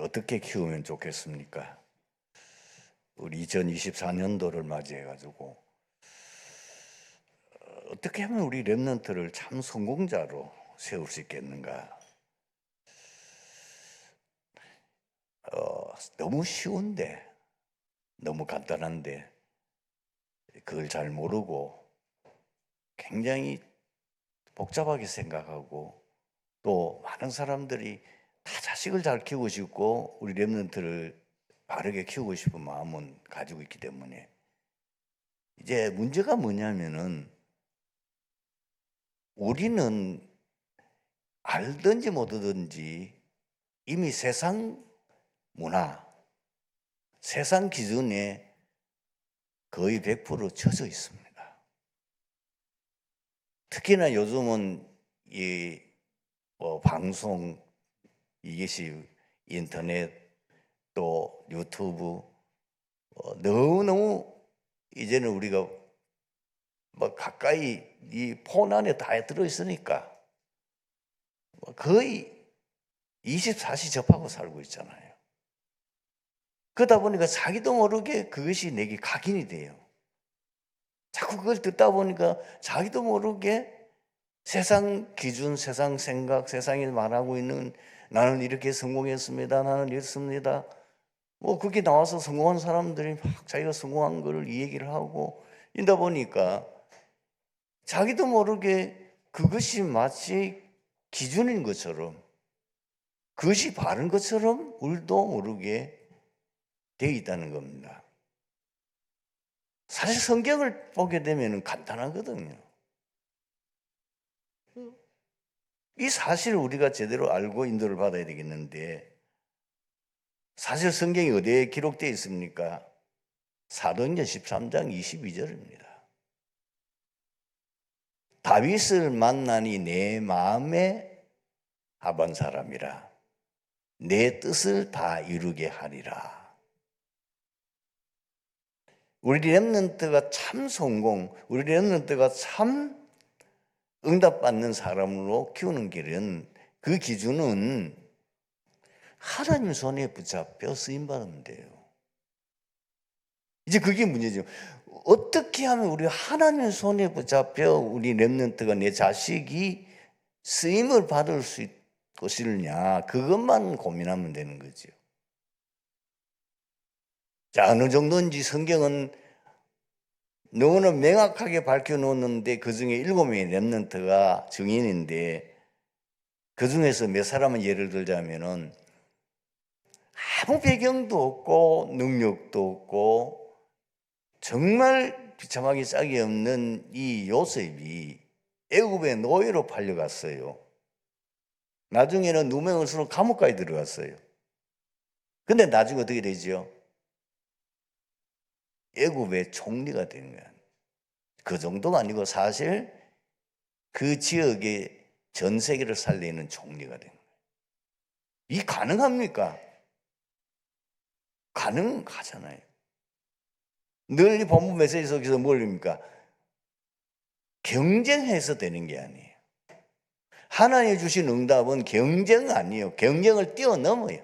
어떻게 키우면 좋겠습니까? 우리 2024년도를 맞이해가지고 어떻게 하면 우리 렘넌트를 참 성공자로 세울 수 있겠는가? 너무 쉬운데, 너무 간단한데 그걸 잘 모르고 굉장히 복잡하게 생각하고, 또 많은 사람들이 다 자식을 잘 키우고 싶고 우리 렘넌트를 바르게 키우고 싶은 마음은 가지고 있기 때문에, 이제 문제가 뭐냐면은 우리는 알든지 모르든지 이미 세상 문화, 세상 기준에 거의 100% 젖어 있습니다. 특히나 요즘은 이 방송, 이것이 인터넷 또 유튜브, 너무너무 이제는 우리가 가까이 이 폰 안에 다 들어있으니까 거의 24시 접하고 살고 있잖아요. 그러다 보니까 자기도 모르게 그것이 내게 각인이 돼요. 자꾸 그걸 듣다 보니까 자기도 모르게 세상 기준, 세상 생각, 세상이 말하고 있는 나는 이렇게 성공했습니다, 나는 이렇습니다, 그게 나와서 성공한 사람들이 막 자기가 성공한 걸 이 얘기를 하고 이러다 보니까 자기도 모르게 그것이 마치 기준인 것처럼, 그것이 바른 것처럼 우리도 모르게 되어 있다는 겁니다. 사실 성경을 보게 되면 간단하거든요. 이 사실을 우리가 제대로 알고 인도를 받아야 되겠는데, 사실 성경이 어디에 기록되어 있습니까? 사도행전 13장 22절입니다. 다윗을 만나니 내 마음에 합한 사람이라 내 뜻을 다 이루게 하리라. 우리 렘넌트가 참 성공, 우리 렘넌트가 참 응답받는 사람으로 키우는 길은, 그 기준은 하나님 손에 붙잡혀 쓰임받으면 돼요. 이제 그게 문제죠. 어떻게 하면 우리 하나님 손에 붙잡혀 우리 렘넌트가, 내 자식이 쓰임을 받을 수 있을 것이냐, 그것만 고민하면 되는 거죠. 자, 어느 정도인지 성경은 너무나 명확하게 밝혀놓는데, 그 중에 7명의 렘넌트가 증인인데, 그 중에서 몇 사람은 예를 들자면은 아무 배경도 없고 능력도 없고 정말 비참하게 짝이 없는 이 요셉이 애굽의 노예로 팔려갔어요. 나중에는 누명을 쓰러 감옥까지 들어갔어요. 근데 나중에 어떻게 되죠? 애굽의 총리가 되는 거야. 그 정도가 아니고 사실 그 지역의 전 세계를 살리는 총리가 된 거예요. 이 가능합니까? 가능하잖아요. 늘 이 본문 메시지 속에서 뭘입니까? 경쟁해서 되는 게 아니에요. 하나님이 주신 응답은 경쟁 아니에요. 경쟁을 뛰어넘어요.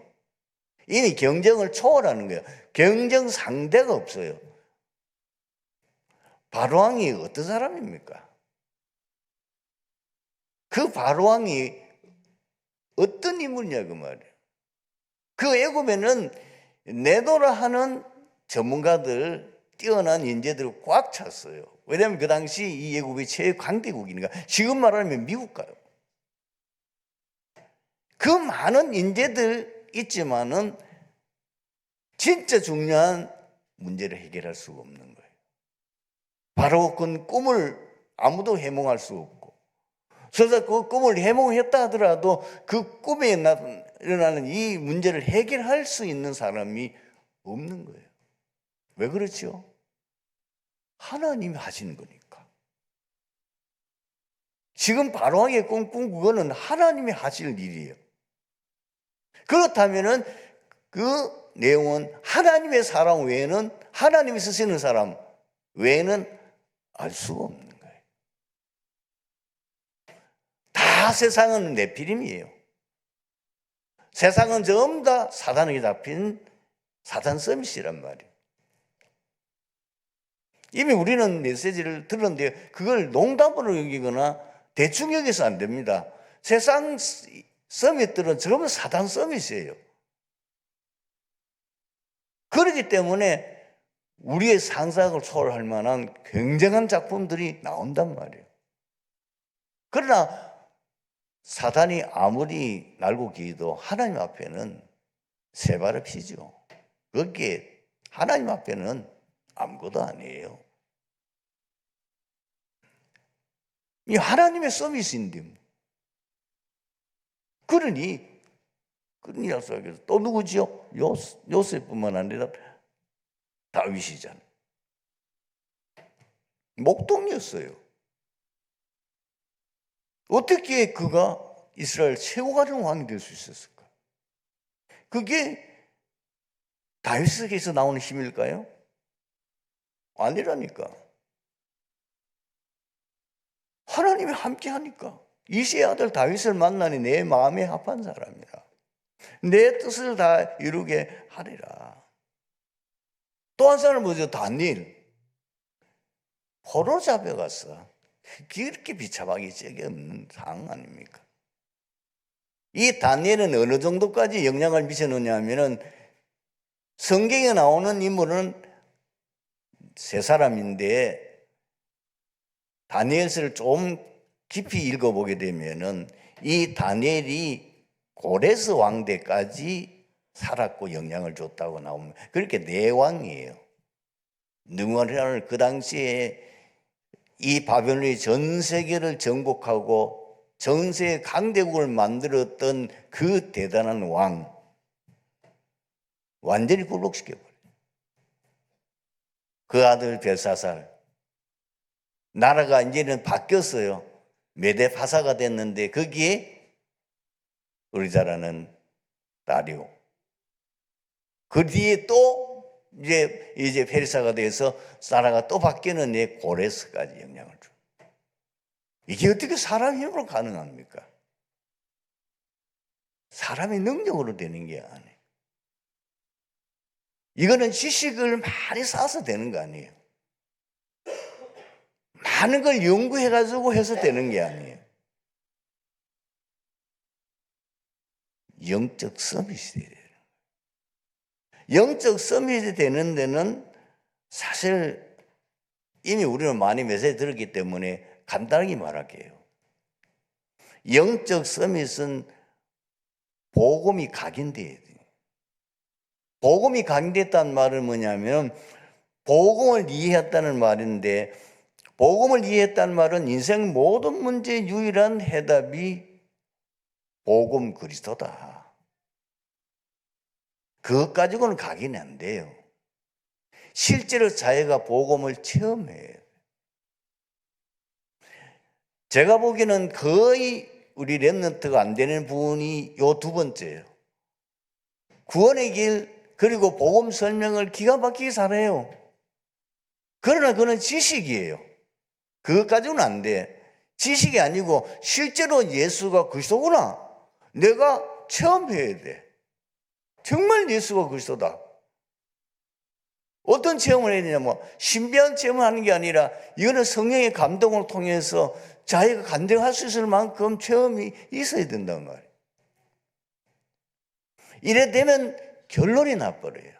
이미 경쟁을 초월하는 거예요. 경쟁 상대가 없어요. 바로왕이 어떤 사람입니까? 그 바로왕이 어떤 인물이냐 그 말이에요. 그 애굽에는 내노라 하는 전문가들, 뛰어난 인재들을 꽉 찼어요. 왜냐하면 그 당시 이 애굽이 최고 강대국이니까. 지금 말하면 미국가요. 그 많은 인재들 있지만은 진짜 중요한 문제를 해결할 수가 없는 거예요. 바로 그 꿈을 아무도 해몽할 수 없고, 그래서 그 꿈을 해몽했다 하더라도 그 꿈에 일어나는 이 문제를 해결할 수 있는 사람이 없는 거예요. 왜 그렇죠? 하나님이 하시는 거니까. 지금 바로왕의 꿈 그거는 하나님이 하실 일이에요. 그렇다면은 그 내용은 하나님의 사람 외에는, 하나님이 쓰시는 사람 외에는 알 수가 없는 거예요. 다 세상은 네피림이에요. 세상은 전부 다 사단에게 잡힌 사단 서밋이란 말이에요. 이미 우리는 메시지를 들었는데 그걸 농담으로 여기거나 대충 여기서 안 됩니다. 세상 서밋들은 전부 사단 서밋이에요. 그렇기 때문에 우리의 상상을 초월할 만한 굉장한 작품들이 나온단 말이에요. 그러나 사단이 아무리 날고 기도 하나님 앞에는 세 발을 피죠. 그게 하나님 앞에는 아무것도 아니에요. 이 하나님의 서밋인데 그러니 약속하겠어. 또 누구지요? 요셉뿐만 아니라 다윗이잖아요. 목동이었어요. 어떻게 그가 이스라엘 최고가는 왕이 될 수 있었을까? 그게 다윗에게서 나오는 힘일까요? 아니라니까. 하나님이 함께 하니까. 이새의 아들 다윗을 만나니 내 마음에 합한 사람이라. 내 뜻을 다 이루게 하리라. 또 한 사람은 뭐죠? 다니엘. 포로 잡혀갔어. 그렇게 비참하기 짝이 없는 상황 아닙니까? 이 다니엘은 어느 정도까지 영향을 미쳤느냐 하면은 성경에 나오는 인물은 세 사람인데 다니엘서를 좀 깊이 읽어보게 되면은 이 다니엘이 고레스 왕 때까지 살았고 영향을 줬다고 나옵니다. 그렇게 네 왕이에요. 능원이라는 그 당시에 이 바벨론이 전 세계를 정복하고 전 세계 강대국을 만들었던 그 대단한 왕, 완전히 굴복시켜버려요. 그 아들 벨사살, 나라가 이제는 바뀌었어요. 메데 파사가 됐는데 거기에 우리 잘 아는 다리오. 그 뒤에 또 이제 페르사가 돼서 나라가 또 바뀌는 고레스까지 영향을 줘. 이게 어떻게 사람 힘으로 가능합니까? 사람의 능력으로 되는 게 아니에요. 이거는 지식을 많이 쌓아서 되는 거 아니에요. 많은 걸 연구해가지고 해서 되는 게 아니에요. 영적 서밋이 돼요. 영적 서밋이 되는 데는 사실 이미 우리는 많이 메시지 들었기 때문에 간단하게 말할게요. 영적 서밋은 복음이 각인돼야 돼요. 복음이 각인됐다는 말은 뭐냐면 복음을 이해했다는 말인데 복음을 이해했다는 말은 인생 모든 문제의 유일한 해답이 복음 그리스도다. 그것 가지고는 각인이 안 돼요. 실제로 자기가 복음을 체험해야 돼요. 제가 보기에는 거의 우리 렘넌트가 안 되는 부분이 요 두 번째예요. 구원의 길 그리고 복음 설명을 기가 막히게 잘해요. 그러나 그는 지식이에요. 그것까지는 안 돼. 지식이 아니고 실제로 예수가 그리스도구나. 내가 체험해야 돼. 정말 예수가 그리스도다. 어떤 체험을 해야 되냐면 신비한 체험을 하는 게 아니라 이거는 성령의 감동을 통해서 자기가 간증할 수 있을 만큼 체험이 있어야 된단 말이에요. 이래 되면 결론이 나버려요.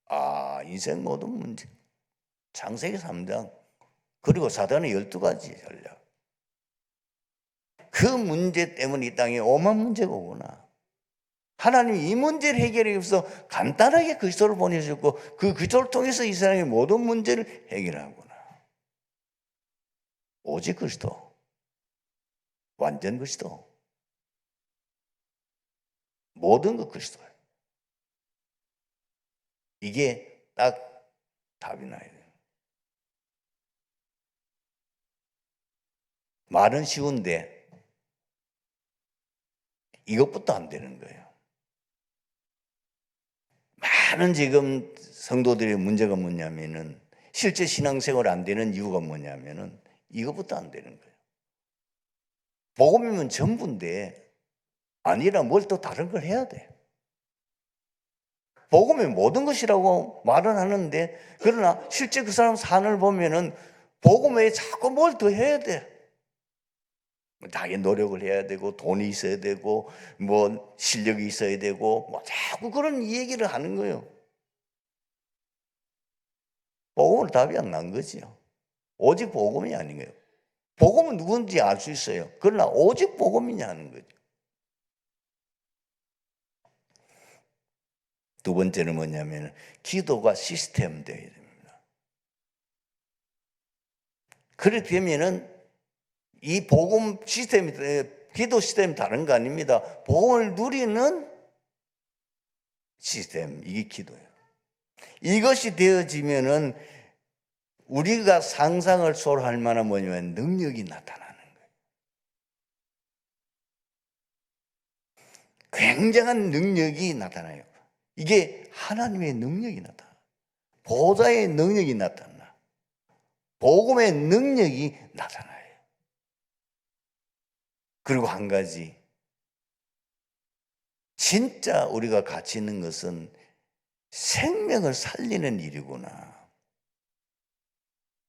아, 인생 모든 문제. 창세기 3장 그리고 사단의 12가지 전략. 그 문제 때문에 이 땅에 오만 문제가 오구나. 하나님이 이 문제를 해결하기 위해서 간단하게 그리스도를 보내주셨고 그 그리스도를 통해서 이 세상의 모든 문제를 해결하구나. 오직 그리스도. 완전 그리스도. 모든 것 그리스도예요. 이게 딱 답이 나야 돼요. 말은 쉬운데 이것부터 안 되는 거예요. 많은 지금 성도들의 문제가 뭐냐면은 실제 신앙생활 안 되는 이유가 뭐냐면은 이것부터 안 되는 거예요. 복음이면 전부인데 아니라 뭘 또 다른 걸 해야 돼. 복음의 모든 것이라고 말은 하는데, 그러나 실제 그 사람 삶을 보면은 복음에 자꾸 뭘 더 해야 돼. 자기 노력을 해야 되고, 돈이 있어야 되고, 뭐 실력이 있어야 되고, 뭐 자꾸 그런 얘기를 하는 거예요. 복음은 답이 안 난 거지요. 오직 복음이 아닌 거예요. 복음은 누군지 알 수 있어요. 그러나 오직 복음이냐 하는 거죠. 두 번째는 뭐냐면 기도가 시스템 되어야 됩니다. 그렇게 되면은 이 복음 시스템이, 기도 시스템이 다른 거 아닙니다. 복음을 누리는 시스템, 이게 기도예요. 이것이 되어지면은 우리가 상상을 초월할 만한 뭐냐면 능력이 나타나는 거예요. 굉장한 능력이 나타나요. 이게 하나님의 능력이 나타나. 보좌의 능력이 나타나. 복음의 능력이 나타나요. 그리고 한 가지, 진짜 우리가 가치 있는 것은 생명을 살리는 일이구나.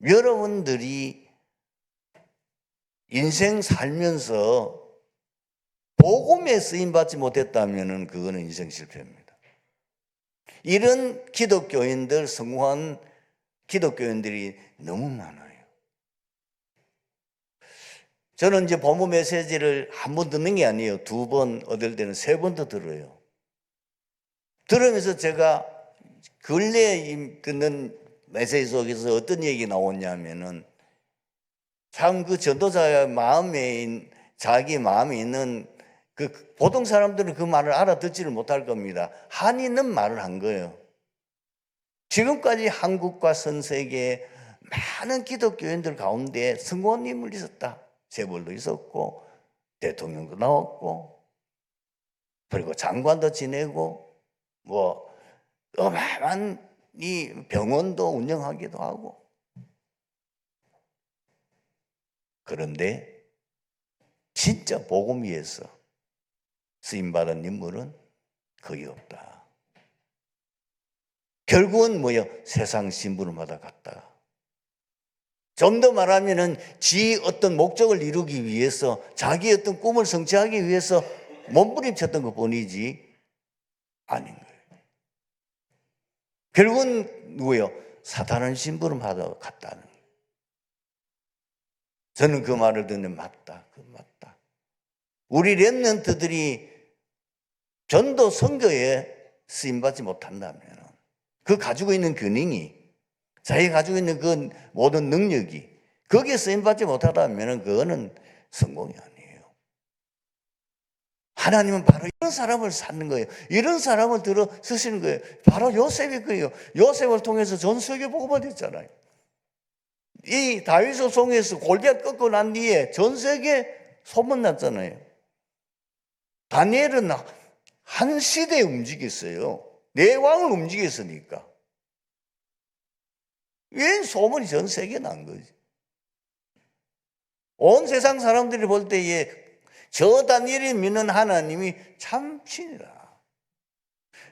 여러분들이 인생 살면서 복음에 쓰임받지 못했다면 그거는 인생 실패입니다. 이런 기독교인들, 성공한 기독교인들이 너무 많아요. 저는 이제 본부 메시지를 한 번 듣는 게 아니에요. 두 번, 어떨 때는 세 번도 들어요. 들으면서 제가 근래에 듣는 메시지 속에서 어떤 얘기 나오냐면은 참 그 전도자의 마음에, 자기 마음에 있는 그 보통 사람들은 그 말을 알아듣지를 못할 겁니다. 한이 있는 말을 한 거예요. 지금까지 한국과 전 세계 많은 기독교인들 가운데 성공한 인물이 있었다. 재벌도 있었고 대통령도 나왔고 그리고 장관도 지내고 뭐 어마어마한 이 병원도 운영하기도 하고. 그런데 진짜 복음 위에서 쓰임받은 인물은 거의 없다. 결국은 뭐예요? 세상 신분을 받아갔다. 좀 더 말하면은 지 어떤 목적을 이루기 위해서, 자기 어떤 꿈을 성취하기 위해서 몸부림쳤던 것 뿐이지 아닌 거예요. 결국은 누구예요? 사탄은 신분을 받아갔다는 거예요. 저는 그 말을 듣는데 맞다. 맞다. 우리 렘넌트들이 전도 선교에 쓰임받지 못한다면 그 가지고 있는 근행이, 자기가 가지고 있는 그 모든 능력이 거기에 쓰임받지 못하다면 그거는 성공이 아니에요. 하나님은 바로 이런 사람을 찾는 거예요. 이런 사람을 들어 쓰시는 거예요. 바로 요셉이 거예요. 요셉을 통해서 전 세계 복음화 됐잖아요. 이 다윗의 송에서 골리앗 꺾고 난 뒤에 전 세계 소문났잖아요. 다니엘은 한 시대에 움직였어요. 내 왕을 움직였으니까. 왜 소문이 전 세계에 난 거지? 온 세상 사람들이 볼 때에 저 다니엘이 믿는 하나님이 참 신이라.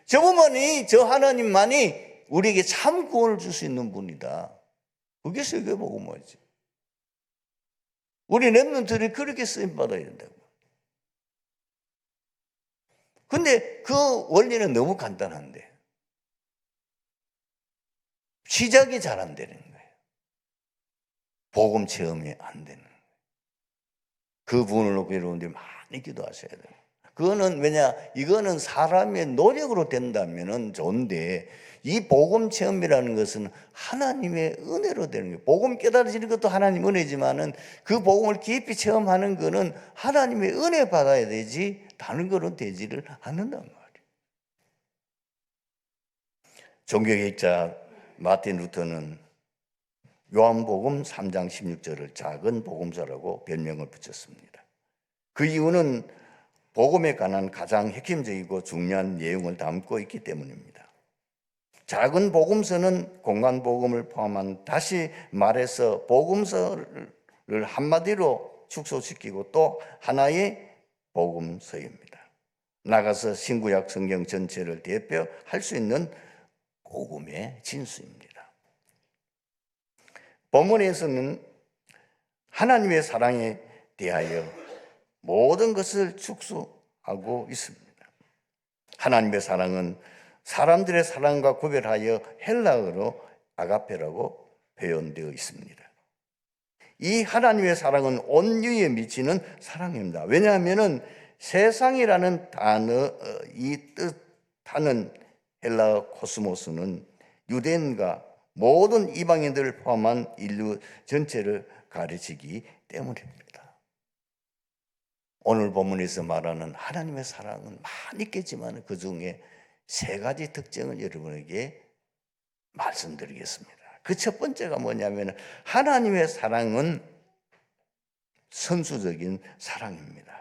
저분만이, 저 하나님만이 우리에게 참 구원을 줄 수 있는 분이다. 그게 세계 복음화지. 우리 렘넌트들이 그렇게 쓰임 받아야 된다고. 근데 그 원리는 너무 간단한데 시작이 잘 안 되는 거예요. 복음 체험이 안 되는 거예요. 그 부분을 놓고 여러분들이 많이 기도하셔야 돼요. 그거는 왜냐, 이거는 사람의 노력으로 된다면 좋은데 이 복음 체험이라는 것은 하나님의 은혜로 되는 거예요. 복음 깨달아지는 것도 하나님 은혜지만은 그 복음을 깊이 체험하는 것은 하나님의 은혜 받아야 되지 다른 거는 되지를 않는단 말이에요. 종교개혁자 마틴 루터는 요한복음 3장 16절을 작은 복음서라고 별명을 붙였습니다. 그 이유는 복음에 관한 가장 핵심적이고 중요한 내용을 담고 있기 때문입니다. 작은 복음서는 공간 복음을 포함한, 다시 말해서 복음서를 한마디로 축소시키고 또 하나의 복음서입니다. 나가서 신구약 성경 전체를 대표할 수 있는 복음의 진수입니다. 본문에서는 하나님의 사랑에 대하여 모든 것을 축소하고 있습니다. 하나님의 사랑은 사람들의 사랑과 구별하여 헬라어로 아가페라고 표현되어 있습니다. 이 하나님의 사랑은 온유에 미치는 사랑입니다. 왜냐하면 세상이라는 단어, 이 뜻하는 헬라어 코스모스는 유대인과 모든 이방인들을 포함한 인류 전체를 가르치기 때문입니다. 오늘 본문에서 말하는 하나님의 사랑은 많이 있겠지만 그 중에 세 가지 특징을 여러분에게 말씀드리겠습니다. 그 첫 번째가 뭐냐면 하나님의 사랑은 선수적인 사랑입니다.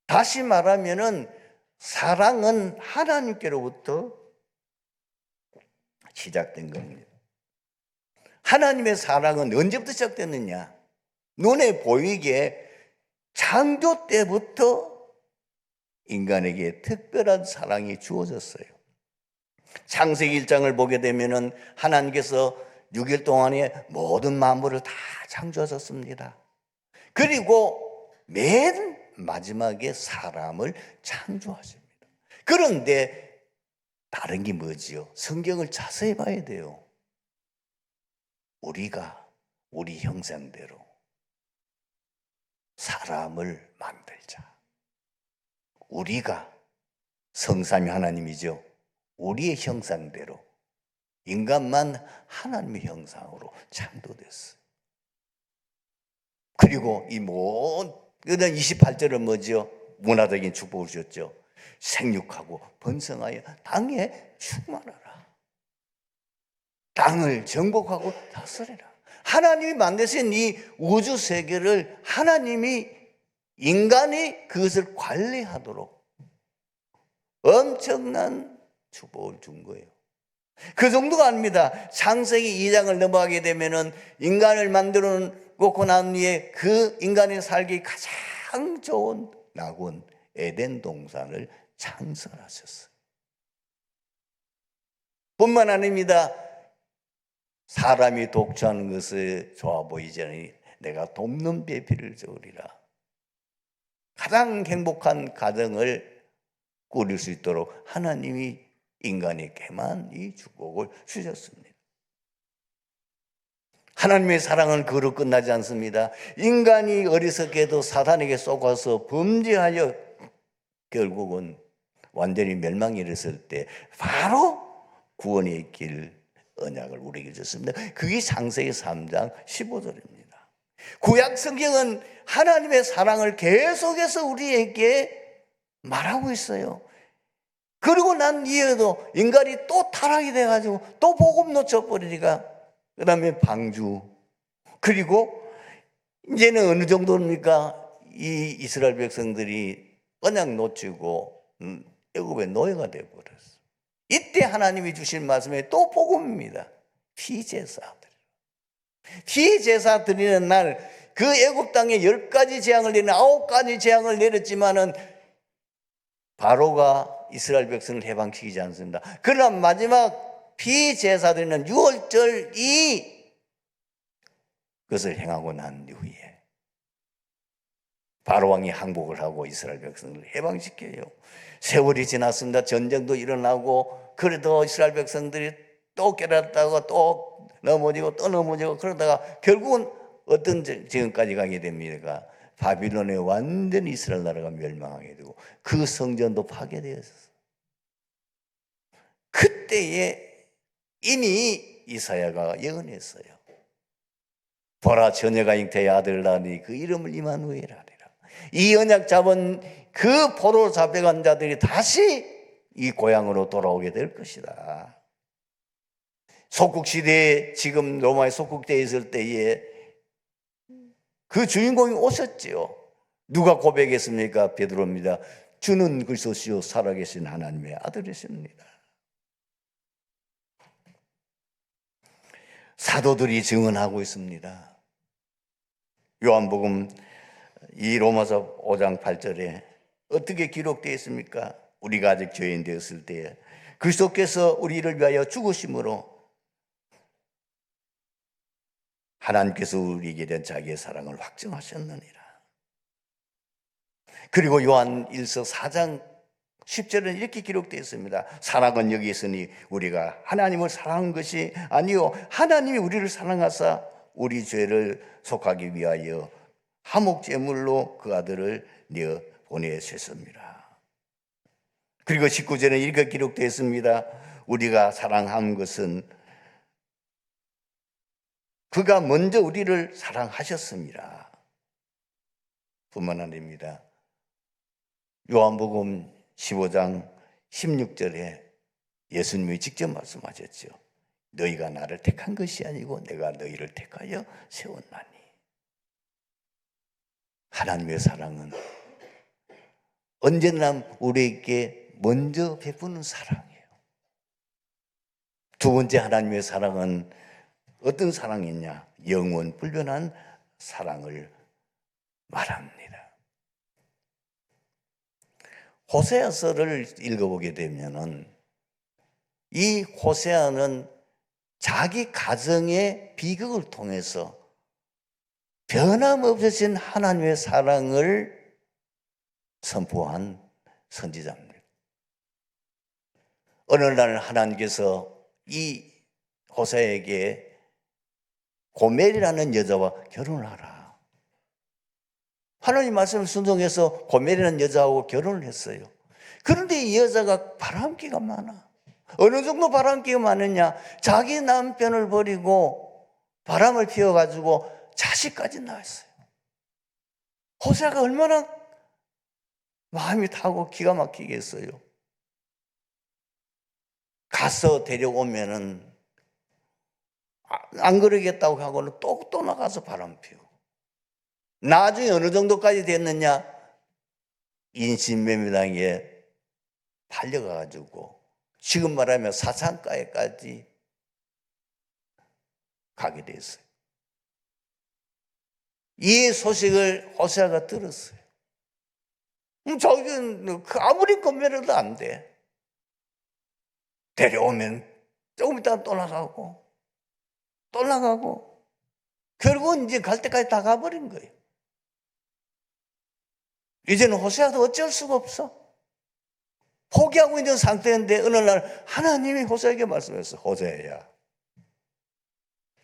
다시 말하면 사랑은 하나님께로부터 시작된 겁니다. 하나님의 사랑은 언제부터 시작됐느냐? 눈에 보이게 창조 때부터 인간에게 특별한 사랑이 주어졌어요. 창세기 1장을 보게 되면 하나님께서 6일 동안에 모든 만물을 다 창조하셨습니다. 그리고 맨 마지막에 사람을 창조하십니다. 그런데 다른 게 뭐지요? 성경을 자세히 봐야 돼요. 우리가 우리 형상대로 사람을 만들자. 우리가 성삼위 하나님이죠. 우리의 형상대로 인간만 하나님의 형상으로 창조됐어요. 그리고 이 모든 28절은 뭐죠? 문화적인 축복을 주셨죠. 생육하고 번성하여 땅에 충만하라. 땅을 정복하고 다스리라. 하나님이 만드신 이 우주 세계를 하나님이 인간이 그것을 관리하도록 엄청난 축복을 준 거예요. 그 정도가 아닙니다. 창세기 2장을 넘어가게 되면은 인간을 만들어 놓고 난 뒤에 그 인간이 살기 가장 좋은 낙원 에덴 동산을 창설하셨어요. 뿐만 아닙니다. 사람이 독주하는 것을 좋아 보이지 않으니 내가 돕는 배필을 저으리라. 가장 행복한 가정을 꾸릴 수 있도록 하나님이 인간에게만 이 축복을 주셨습니다. 하나님의 사랑은 그로 끝나지 않습니다. 인간이 어리석게도 사탄에게 속아서 범죄하여 결국은 완전히 멸망에 이르렀을 때 바로 구원의 길 언약을 우리에게 줬습니다. 그게 창세기 3장 15절입니다. 구약 성경은 하나님의 사랑을 계속해서 우리에게 말하고 있어요. 그리고 난 이후에도 인간이 또 타락이 돼가지고 또 복음 놓쳐버리니까 그 다음에 방주, 그리고 이제는 어느 정도입니까? 이 이스라엘 백성들이 언약 놓치고 애굽의 노예가 되어버렸어요. 이때 하나님이 주신 말씀이 또 복음입니다. 피제사들. 피제사 드리는 날 그 애굽 땅에 10가지 재앙을 내는 9가지 재앙을 내렸지만은 바로가 이스라엘 백성을 해방시키지 않습니다. 그러나 마지막 피제사 드리는 6월절 그것을 행하고 난 이후에 바로 왕이 항복을 하고 이스라엘 백성을 해방시켜요. 세월이 지났습니다. 전쟁도 일어나고 그래도 이스라엘 백성들이 또 깨달았다가 또 넘어지고 또 넘어지고 그러다가 결국은 어떤 지금까지 가게 됩니까? 바빌론에 완전히 이스라엘 나라가 멸망하게 되고 그 성전도 파괴되었어요. 그때에 이미 이사야가 예언했어요. 보라, 처녀가 잉태의 아들을 낳으니 그 이름을 이마누엘 하리라. 이 언약 잡은 그 포로로 잡혀간 자들이 다시 이 고향으로 돌아오게 될 것이다. 속국시대에, 지금 로마의 속국대에 있을 때에 그 주인공이 오셨지요. 누가 고백했습니까? 베드로입니다. 주는 그리스도시요 살아계신 하나님의 아들이십니다. 사도들이 증언하고 있습니다. 요한복음 이 로마서 5장 8절에 어떻게 기록되어 있습니까? 우리가 아직 죄인 되었을 때에 그리스도께서 우리를 위하여 죽으심으로 하나님께서 우리에게 대한 자기의 사랑을 확증하셨느니라. 그리고 요한 1서 4장 10절은 이렇게 기록되어 있습니다. 사랑은 여기 있으니 우리가 하나님을 사랑한 것이 아니요 하나님이 우리를 사랑하사 우리 죄를 속하기 위하여 화목 제물로 그 아들을 내어 보내셨습니다. 그리고 19절은 이렇게 기록되어 있습니다. 우리가 사랑한 것은 그가 먼저 우리를 사랑하셨습니다. 뿐만 아닙니다. 요한복음 15장 16절에 예수님이 직접 말씀하셨죠. 너희가 나를 택한 것이 아니고 내가 너희를 택하여 세웠나니. 하나님의 사랑은 언제나 우리에게 먼저 베푸는 사랑이에요. 두 번째 하나님의 사랑은 어떤 사랑이냐? 영원 불변한 사랑을 말합니다. 호세아서를 읽어보게 되면은 이 호세아는 자기 가정의 비극을 통해서 변함없으신 하나님의 사랑을 선포한 선지자입니다. 어느 날 하나님께서 이 호세아에게 고멜이라는 여자와 결혼을 하라. 하나님 말씀을 순종해서 고멜이라는 여자하고 결혼을 했어요. 그런데 이 여자가 바람기가 많아. 어느 정도 바람기가 많으냐? 자기 남편을 버리고 바람을 피워가지고 자식까지 낳았어요. 호세아가 얼마나 마음이 타고 기가 막히겠어요. 가서 데려오면은 안 그러겠다고 하고는 또 나가서 바람 피우고. 나중에 어느 정도까지 됐느냐? 인신매매당에 팔려가가지고 지금 말하면 사창가에까지 가게 됐어요. 이 소식을 호세아가 들었어요. 자기는 아무리 건면해도 안 돼. 데려오면 조금 있다가 또 나가고 또 나가고 결국은 이제 갈 때까지 다 가버린 거예요. 이제는 호세아도 어쩔 수가 없어. 포기하고 있는 상태인데 어느 날 하나님이 호세아에게 말씀했어요. 호세아야,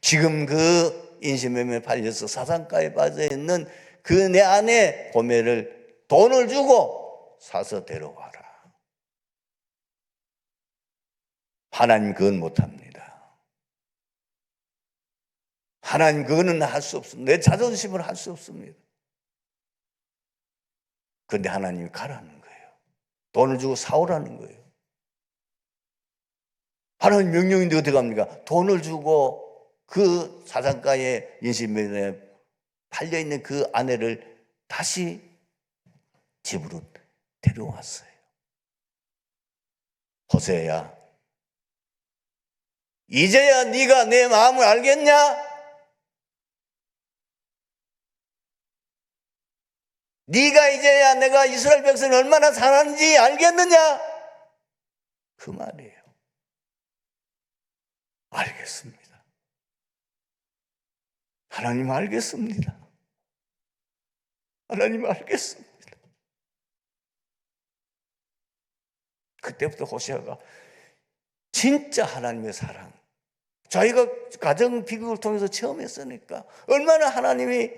지금 그 인신매매에 팔려서 사상가에 빠져있는 그 내 아내 고멜을 돈을 주고 사서 데려와라. 하나님 그건 못합니다. 하나님 그거는 할 수 없습니다. 내 자존심을 할 수 없습니다. 그런데 하나님이 가라는 거예요. 돈을 주고 사오라는 거예요. 하나님 명령인데 어떻게 합니까? 돈을 주고 그 사장가에 인신매매에 팔려있는 그 아내를 다시 집으로 데려왔어요. 호세아야, 이제야 네가 내 마음을 알겠냐? 네가 이제야 내가 이스라엘 백성을 얼마나 사랑하는지 알겠느냐? 그 말이에요. 알겠습니다. 하나님 알겠습니다. 하나님 알겠습니다. 그때부터 호세아가 진짜 하나님의 사랑, 자기가 가정 비극을 통해서 처음 했으니까 얼마나 하나님이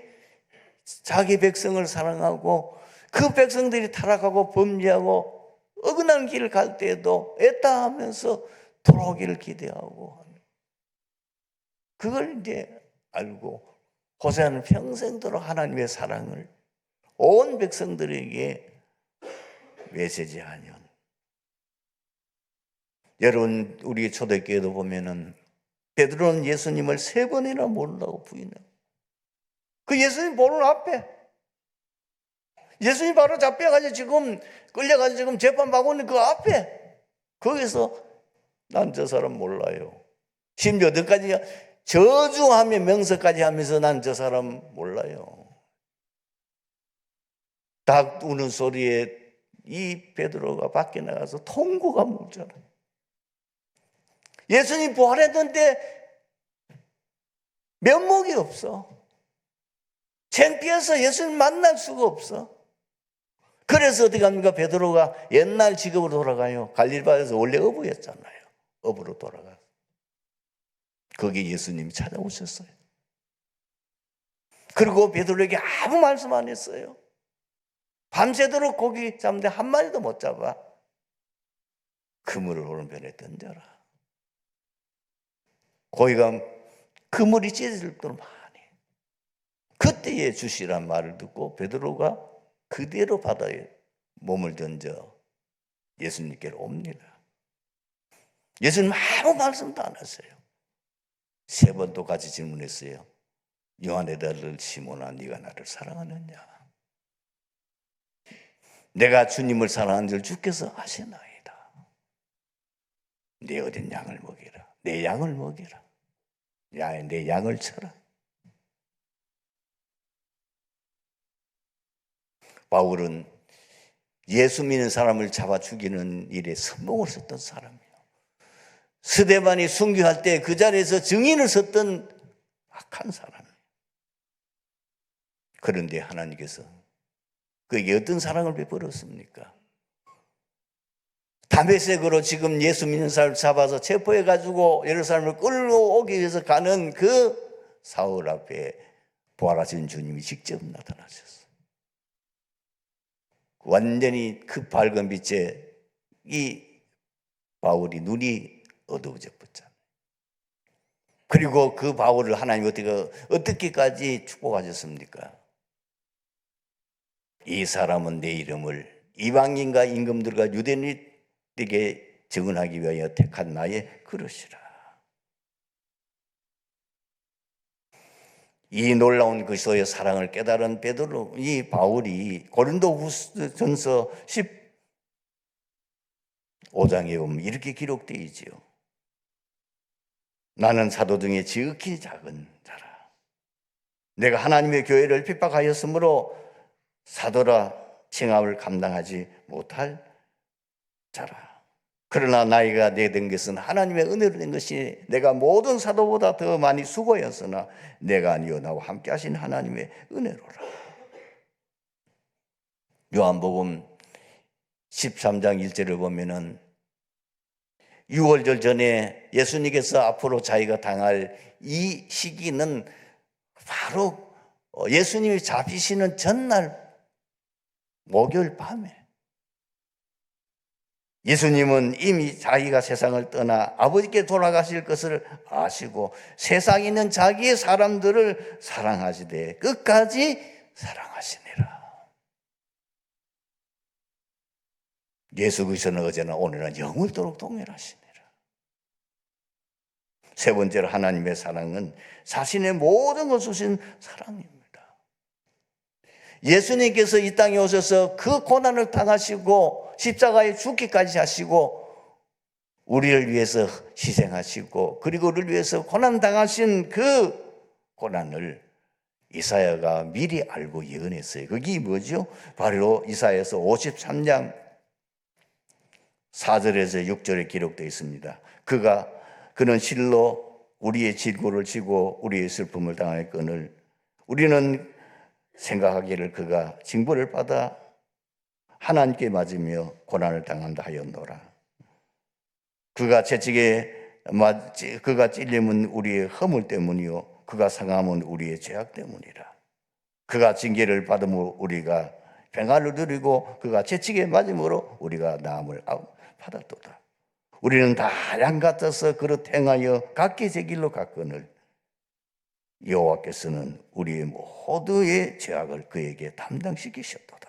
자기 백성을 사랑하고 그 백성들이 타락하고 범죄하고 어긋난 길을 갈 때에도 애따 하면서 돌아오기를 기대하고, 그걸 이제 알고 호세아는 평생도록 하나님의 사랑을 온 백성들에게 메시지하는. 여러분, 우리 초대교회도 보면은 베드로는 예수님을 3번이나 모른다고 부인해요. 그 예수님 보는 앞에 예수님 바로 잡혀가지고 지금 끌려가지고 지금 재판받고 있는 그 앞에, 거기서 난 저 사람 몰라요. 심지어 어디까지 저주하며 명서까지 하면서 난 저 사람 몰라요. 닭 우는 소리에 이 베드로가 밖에 나가서 통고가 묻잖아요. 예수님 부활했는데 면목이 없어. 창피해서 예수님 만날 수가 없어. 그래서 어떻게 합니까? 베드로가 옛날 직업으로 돌아가요. 갈릴바에서 원래 어부였잖아요. 어부로 돌아가. 거기 예수님이 찾아오셨어요. 그리고 베드로에게 아무 말씀 안 했어요. 밤새도록 고기 잡는데 한 마리도 못 잡아. 그물을 오른편에 던져라. 고기가 그물이 찢어질 정도로 많이. 그때에 주시란 말을 듣고 베드로가 그대로 바다에 몸을 던져 예수님께로 옵니다. 예수님 아무 말씀도 안 하세요. 3번 똑같이 질문했어요. 요한의 아들 시몬아, 네가 나를 사랑하느냐? 내가 주님을 사랑하는 줄 주께서 아시나이다. 네 어린 양을 먹이라. 내 양을 먹이라. 내 양을 쳐라. 바울은 예수 믿는 사람을 잡아 죽이는 일에 선봉을 썼던 사람이에요. 스데반이 순교할 때 그 자리에서 증인을 섰던 악한 사람이에요. 그런데 하나님께서 그에게 어떤 사랑을 베풀었습니까? 다메섹으로 지금 예수 믿는 사람을 잡아서 체포해가지고 예루살렘을 끌어오기 위해서 가는 그 사울 앞에 부활하신 주님이 직접 나타나셨어요. 완전히 그 밝은 빛에 이 바울이 눈이 어두워져 붙잖아요. 그리고 그 바울을 하나님 어떻게까지 축복하셨습니까? 이 사람은 내 이름을 이방인과 임금들과 유대인에게 증언하기 위하여 택한 나의 그릇이라. 이 놀라운 그리스도의 사랑을 깨달은 베드로, 이 바울이 고린도후전서 15장에 보면 이렇게 기록되어 있지요. 나는 사도 중에 지극히 작은 자라. 내가 하나님의 교회를 핍박하였으므로 사도라 칭함을 감당하지 못할 자라. 그러나 나이가 된 것은 하나님의 은혜로 된 것이 내가 모든 사도보다 더 많이 수고하였으나 내가 아니요 나와 함께 하신 하나님의 은혜로라. 요한복음 13장 1절을 보면은 6월절 전에 예수님께서 앞으로 자기가 당할 이 시기는 바로 예수님이 잡히시는 전날 목요일 밤에 예수님은 이미 자기가 세상을 떠나 아버지께 돌아가실 것을 아시고 세상에 있는 자기의 사람들을 사랑하시되 끝까지 사랑하시니라. 예수 그리스도는 어제나 오늘은 영원토록 동일하시니라. 세 번째로 하나님의 사랑은 자신의 모든 것을 주신 사랑입니다. 예수님께서 이 땅에 오셔서 그 고난을 당하시고 십자가에 죽기까지 하시고 우리를 위해서 희생하시고 그리고 우리를 위해서 고난 당하신 그 고난을 이사야가 미리 알고 예언했어요. 그게 뭐죠? 바로 이사야서 53장 4절에서 6절에 기록되어 있습니다. 그는 실로 우리의 질고를 지고 우리의 슬픔을 당했거늘 우리는 생각하기를 그가 징벌을 받아 하나님께 맞으며 고난을 당한다 하였노라. 그가 찔림은 우리의 허물 때문이요 그가 상함은 우리의 죄악 때문이라. 그가 징계를 받음으로 우리가 평안을 누리고 그가 채찍에 맞음으로 우리가 나음을 받았도다. 우리는 다 양 같아서 그릇 행하여 각기 제 길로 갔거늘 여호와께서는 우리의 모두의 죄악을 그에게 담당시키셨도다.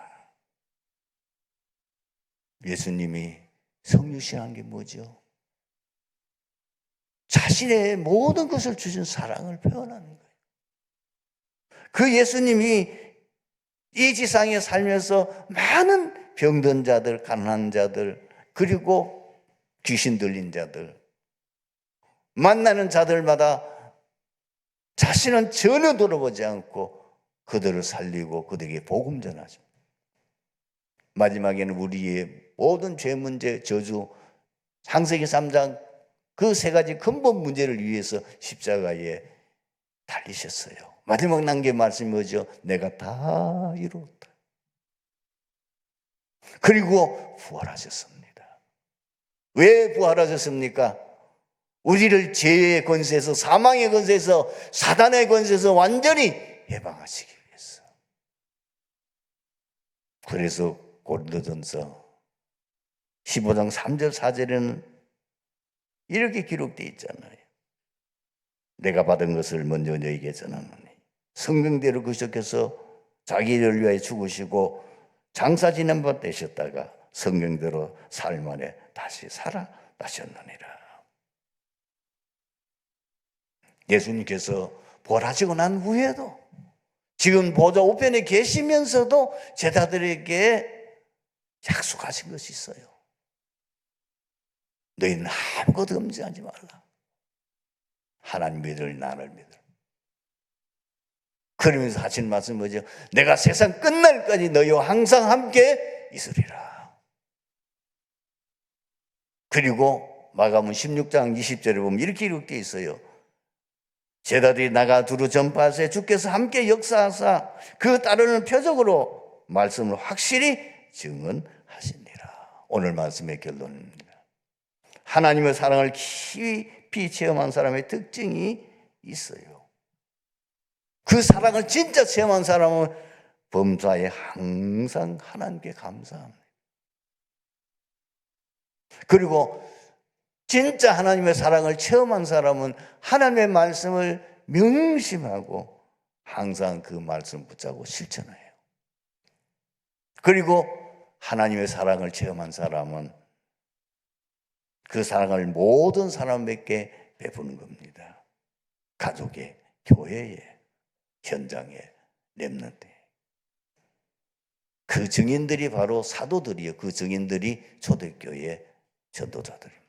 예수님이 성육신한 게 뭐죠? 자신의 모든 것을 주신 사랑을 표현하는 거예요. 그 예수님이 이 지상에 살면서 많은 병든 자들, 가난한 자들, 그리고 귀신 들린 자들, 만나는 자들마다 자신은 전혀 돌아보지 않고 그들을 살리고 그들에게 복음 전하죠. 마지막에는 우리의 모든 죄 문제, 저주, 창세기 3장 그 세 가지 근본 문제를 위해서 십자가에 달리셨어요. 마지막 남긴 말씀이 뭐죠? 내가 다 이루었다. 그리고 부활하셨습니다. 왜 부활하셨습니까? 우리를 죄의 권세에서, 사망의 권세에서, 사단의 권세에서 완전히 해방하시기 위해서. 그래서 고린도전서 15장 3절 4절에는 이렇게 기록되어 있잖아요. 내가 받은 것을 먼저 너희에게 전하노니 성경대로 그리스도께서 자기를 위하여 죽으시고 장사 지낸 바 되셨다가 성경대로 삶 안에 다시 살아나셨느니라. 예수님께서 부활하시고 난 후에도 지금 보좌 우편에 계시면서도 제자들에게 약속하신 것이 있어요. 너희는 아무것도 금지하지 말라. 하나님 믿을, 나를 믿을. 그러면서 하신 말씀은 뭐죠? 내가 세상 끝날까지 너희와 항상 함께 있으리라. 그리고 마가복음 16장 20절에 보면 이렇게 기록되어 있어요. 제자들이 나가 두루 전파하세 주께서 함께 역사하사 그 따르는 표적으로 말씀을 확실히 증언하시니라. 오늘 말씀의 결론입니다. 하나님의 사랑을 깊이 체험한 사람의 특징이 있어요. 그 사랑을 진짜 체험한 사람은 범사에 항상 하나님께 감사합니다. 그리고 진짜 하나님의 사랑을 체험한 사람은 하나님의 말씀을 명심하고 항상 그 말씀을 붙잡고 실천해요. 그리고 하나님의 사랑을 체험한 사람은 그 사랑을 모든 사람에게 베푸는 겁니다. 가족에, 교회에, 현장에, 렘넌트에. 그 증인들이 바로 사도들이에요. 그 증인들이 초대교회 전도자들입니다.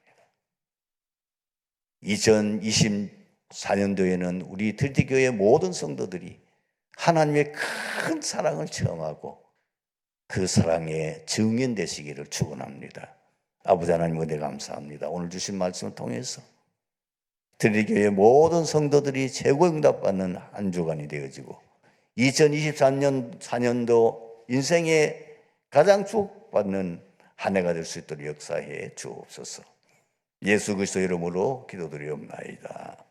2024년도에는 우리 트리티교회 모든 성도들이 하나님의 큰 사랑을 체험하고 그 사랑의 증인 되시기를 축원합니다. 아버지 하나님 은혜 감사합니다. 오늘 주신 말씀을 통해서 트리티교회 모든 성도들이 최고 응답받는 한 주간이 되어지고 2023년도 인생의 가장 축복받는 한 해가 될 수 있도록 역사해 주옵소서. 예수 그리스도 이름으로 기도드리옵나이다.